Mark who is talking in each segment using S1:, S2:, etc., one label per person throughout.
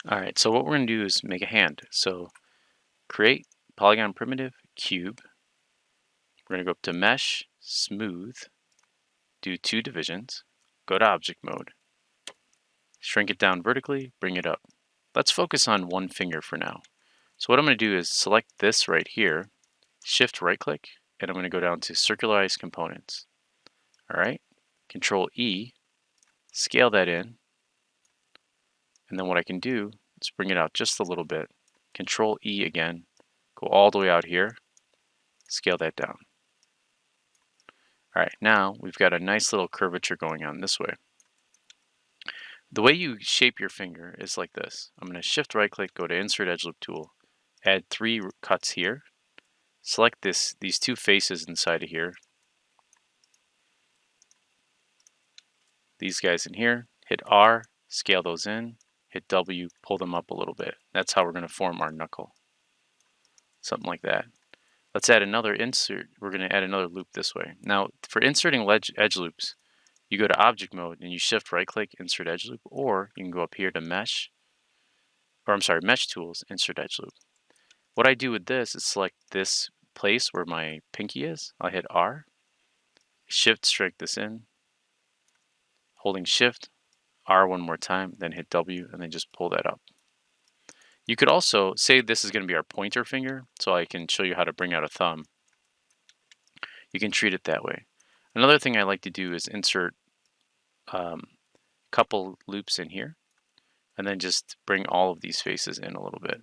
S1: All right, so what we're going to do is make a hand. So create polygon primitive, cube. We're going to go up to mesh, smooth, do 2 divisions, go to object mode, shrink it down vertically, bring it up. Let's focus on one finger for now. So what I'm going to do is select this right here, shift right click, and I'm going to go down to circularize components. All right, Control E, scale that in, and then what I can do is bring it out just a little bit. Control E again, go all the way out here, scale that down. All right, now we've got a nice little curvature going on this way. The way you shape your finger is like this. I'm going to shift right click, go to insert edge loop tool, add 3 cuts here, select these 2 faces inside of here, these guys in here, hit R, scale those in, hit W, pull them up a little bit. That's how we're going to form our knuckle. Something like that. Let's add another insert. We're going to add another loop this way. Now, for inserting edge loops, you go to object mode and you shift right click, insert edge loop, or you can go up here to mesh, mesh tools, insert edge loop. What I do with this is select this place where my pinky is. I'll hit R, shift strike this in, holding shift, R one more time, then hit W, and then just pull that up. You could also say this is going to be our pointer finger, so I can show you how to bring out a thumb. You can treat it that way. Another thing I like to do is insert a couple loops in here, and then just bring all of these faces in a little bit.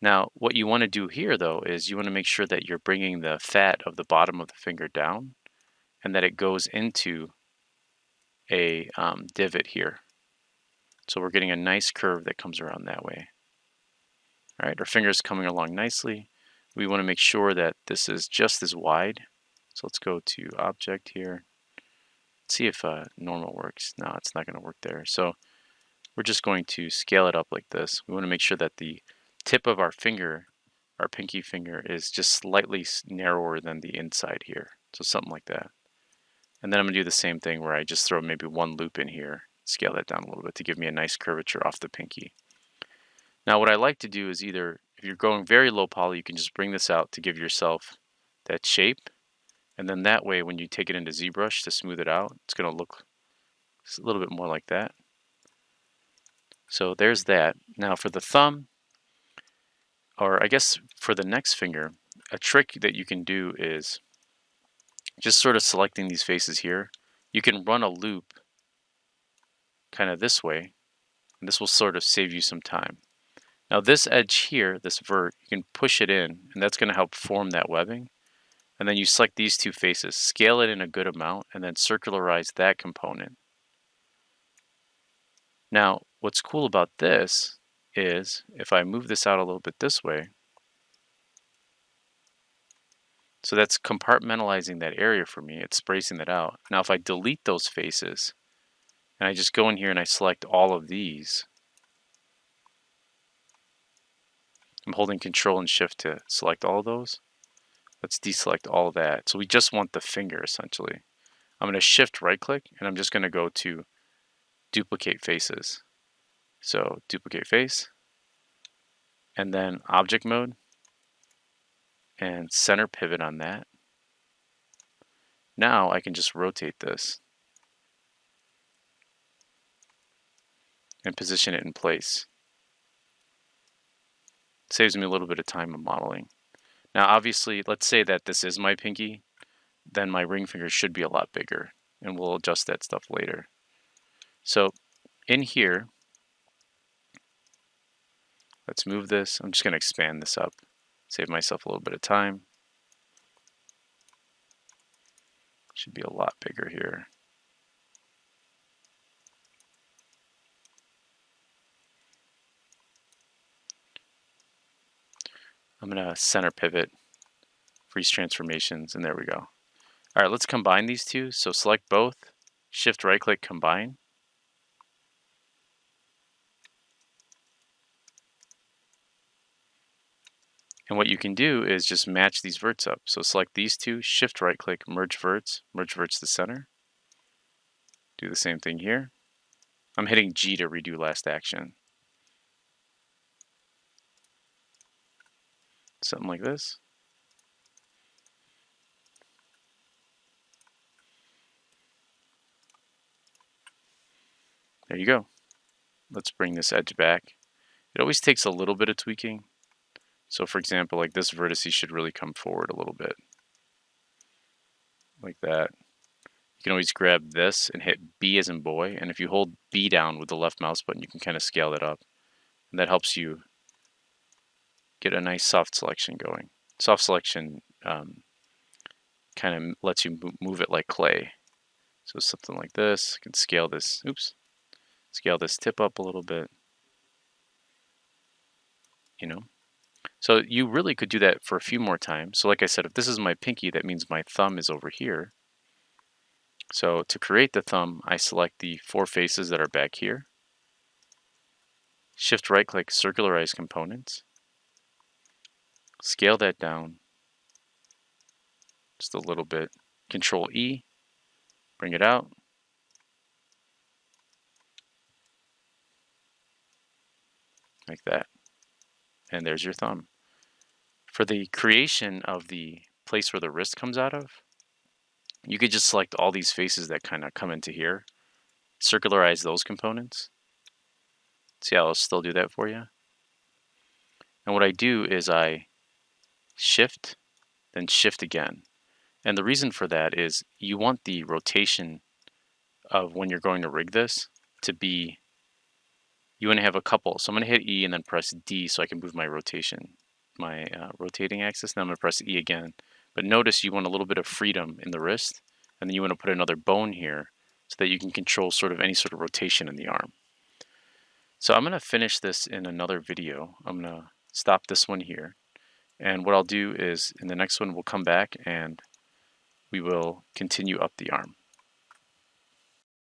S1: Now, what you want to do here, though, is you want to make sure that you're bringing the fat of the bottom of the finger down, and that it goes into a divot here. So we're getting a nice curve that comes around that way. All right, our finger's coming along nicely. We want to make sure that this is just as wide. So let's go to object here. Let's see if normal works. No, it's not going to work there. So we're just going to scale it up like this. We want to make sure that the tip of our finger, our pinky finger, is just slightly narrower than the inside here. So something like that. And then I'm going to do the same thing where I just throw maybe 1 loop in here, scale that down a little bit to give me a nice curvature off the pinky. Now what I like to do is either, if you're going very low poly, you can just bring this out to give yourself that shape. And then that way, when you take it into ZBrush to smooth it out, it's going to look a little bit more like that. So there's that. Now for the thumb, or I guess for the next finger, a trick that you can do is just sort of selecting these faces here. You can run a loop kind of this way, and this will sort of save you some time. Now this edge here, this vert, you can push it in, and that's going to help form that webbing. And then you select these 2 faces, scale it in a good amount, and then circularize that component. Now, what's cool about this is if I move this out a little bit this way, so that's compartmentalizing that area for me. It's spacing that out. Now, if I delete those faces, and I just go in here and I select all of these, I'm holding Control and Shift to select all of those. Let's deselect all of that. So we just want the finger, essentially. I'm going to Shift right click, and I'm just going to go to Duplicate Faces. So Duplicate Face, and then Object Mode, and Center Pivot on that. Now I can just rotate this and position it in place. It saves me a little bit of time of modeling. Now obviously, let's say that this is my pinky, then my ring finger should be a lot bigger, and we'll adjust that stuff later. So in here, let's move this. I'm just going to expand this up, save myself a little bit of time. Should be a lot bigger here. I'm going to center pivot, freeze transformations, and there we go. All right, let's combine these 2. So select both, shift right click, combine. And what you can do is just match these verts up. So select these 2, shift right click, merge verts to center. Do the same thing here. I'm hitting G to redo last action. Something like this. There you go. Let's bring this edge back. It always takes a little bit of tweaking. So for example, like this vertice should really come forward a little bit. Like that. You can always grab this and hit B as in boy. And if you hold B down with the left mouse button, you can kind of scale that up. And that helps you get a nice soft selection going. Soft selection kind of lets you move it like clay. So something like this. I can scale this. Oops. Scale this tip up a little bit. You know. So you really could do that for a few more times. So like I said, if this is my pinky, that means my thumb is over here. So to create the thumb, I select the 4 faces that are back here. Shift right click circularize components. Scale that down just a little bit. Control E, bring it out. Like that. And there's your thumb. For the creation of the place where the wrist comes out of, you could just select all these faces that kind of come into here. Circularize those components. See how I'll still do that for you? And what I do is I shift, then shift again. And the reason for that is you want the rotation of when you're going to rig this to be, you want to have a couple. So I'm going to hit E and then press D so I can move my rotation, my rotating axis. Now I'm going to press E again. But notice you want a little bit of freedom in the wrist, and then you want to put another bone here so that you can control sort of any sort of rotation in the arm. So I'm going to finish this in another video. I'm going to stop this one here. And what I'll do is in the next one, we'll come back and we will continue up the arm.